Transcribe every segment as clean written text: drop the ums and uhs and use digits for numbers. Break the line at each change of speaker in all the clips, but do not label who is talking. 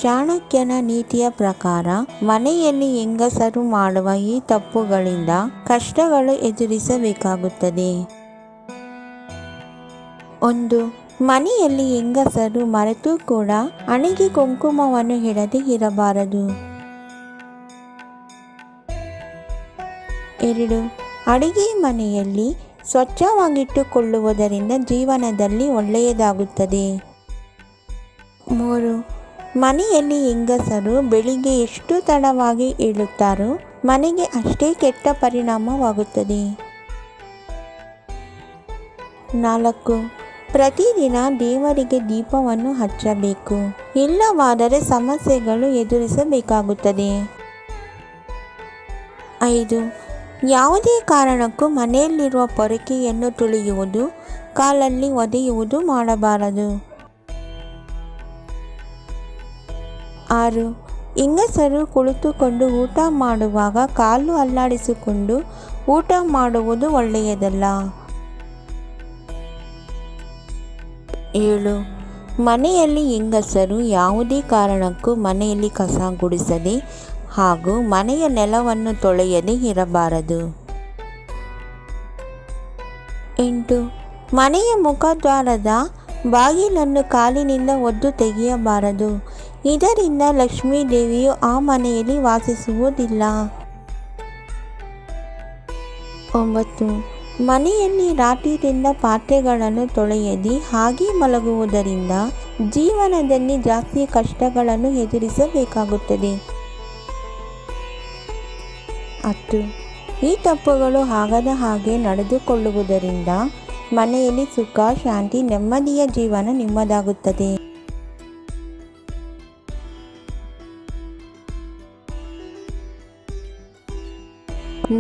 ಚಾಣಕ್ಯನ ನೀತಿಯ ಪ್ರಕಾರ ಮನೆಯಲ್ಲಿ ಹೆಂಗಸರು ಮಾಡುವ ಈ ತಪ್ಪುಗಳಿಂದ ಕಷ್ಟಗಳು ಎದುರಿಸಬೇಕಾಗುತ್ತದೆ. 1. ಮನೆಯಲ್ಲಿ ಹೆಂಗಸರು ಮರೆತು ಕೂಡ ಹಣೆಗೆ ಕುಂಕುಮವನ್ನು ಇಡದೆ ಇರಬಾರದು. 2. ಅಡಿಗೆ ಮನೆಯಲ್ಲಿ ಸ್ವಚ್ಛವಾಗಿಟ್ಟುಕೊಳ್ಳುವುದರಿಂದ ಜೀವನದಲ್ಲಿ ಒಳ್ಳೆಯದಾಗುತ್ತದೆ. 3. ಮನೆಯಲ್ಲಿ ಹೆಂಗಸರು ಬೆಳಿಗ್ಗೆ ಎಷ್ಟು ತಡವಾಗಿ ಏಳುತ್ತಾರೋ ಮನೆಗೆ ಅಷ್ಟೇ ಕೆಟ್ಟ ಪರಿಣಾಮವಾಗುತ್ತದೆ. 4. ಪ್ರತಿದಿನ ದೇವರಿಗೆ ದೀಪವನ್ನು ಹಚ್ಚಬೇಕು, ಇಲ್ಲವಾದರೆ ಸಮಸ್ಯೆಗಳು ಎದುರಿಸಬೇಕಾಗುತ್ತದೆ. 5. ಯಾವುದೇ ಕಾರಣಕ್ಕೂ ಮನೆಯಲ್ಲಿರುವ ಪೊರಕೆಯನ್ನು ತುಳಿಯುವುದು, ಕಾಲಲ್ಲಿ ಒದೆಯುವುದು ಮಾಡಬಾರದು. 6. ಹೆಂಗಸರು ಕುಳಿತುಕೊಂಡು ಊಟ ಮಾಡುವಾಗ ಕಾಲು ಅಲ್ಲಾಡಿಸಿಕೊಂಡು ಊಟ ಮಾಡುವುದು ಒಳ್ಳೆಯದಲ್ಲ. 7. ಮನೆಯಲ್ಲಿ ಹೆಂಗಸರು ಯಾವುದೇ ಕಾರಣಕ್ಕೂ ಮನೆಯಲ್ಲಿ ಕಸ ಗುಡಿಸದೆ ಹಾಗೂ ಮನೆಯ ನೆಲವನ್ನು ತೊಳೆಯದೆ ಇರಬಾರದು. 8. ಮನೆಯ ಮುಖದ್ವಾರದ ಬಾಗಿಲನ್ನು ಕಾಲಿನಿಂದ ಒದ್ದು ತೆಗೆಯಬಾರದು. ಇದರಿಂದ ಲಕ್ಷ್ಮೀ ದೇವಿಯು ಆ ಮನೆಯಲ್ಲಿ ವಾಸಿಸುವುದಿಲ್ಲ. 9. ಮನೆಯಲ್ಲಿ ರಾತ್ರಿಯಿಂದ ಪಾತ್ರೆಗಳನ್ನು ತೊಳೆಯದೆ ಹಾಗೆ ಮಲಗುವುದರಿಂದ ಜೀವನದಲ್ಲಿ ಜಾಸ್ತಿ ಕಷ್ಟಗಳನ್ನು ಎದುರಿಸಬೇಕಾಗುತ್ತದೆ. 10. ಈ ತಪ್ಪುಗಳು ಆಗದ ಹಾಗೆ ನಡೆದುಕೊಳ್ಳುವುದರಿಂದ ಮನೆಯಲ್ಲಿ ಸುಖ, ಶಾಂತಿ, ನೆಮ್ಮದಿಯ ಜೀವನ ನಿಮ್ಮದಾಗುತ್ತದೆ.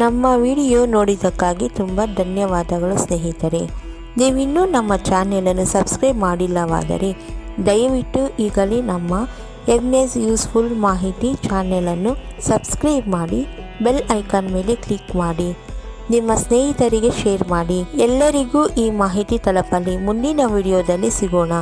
ನಮ್ಮ ವಿಡಿಯೋ ನೋಡಿದ್ದಕ್ಕಾಗಿ ತುಂಬ ಧನ್ಯವಾದಗಳು ಸ್ನೇಹಿತರೆ. ನೀವಿನ್ನೂ ನಮ್ಮ ಚಾನೆಲನ್ನು ಸಬ್ಸ್ಕ್ರೈಬ್ ಮಾಡಿಲ್ಲವಾದರೆ ದಯವಿಟ್ಟು ಈಗಲೇ ನಮ್ಮ ಎಮ್ಎಸ್ ಯೂಸ್ಫುಲ್ ಮಾಹಿತಿ ಚಾನೆಲನ್ನು ಸಬ್ಸ್ಕ್ರೈಬ್ ಮಾಡಿ, ಬೆಲ್ ಐಕಾನ್ ಮೇಲೆ ಕ್ಲಿಕ್ ಮಾಡಿ, ನಿಮ್ಮ ಸ್ನೇಹಿತರಿಗೆ ಶೇರ್ ಮಾಡಿ. ಎಲ್ಲರಿಗೂ ಈ ಮಾಹಿತಿ ತಲುಪಲಿ. ಮುಂದಿನ ವಿಡಿಯೋದಲ್ಲಿ ಸಿಗೋಣ.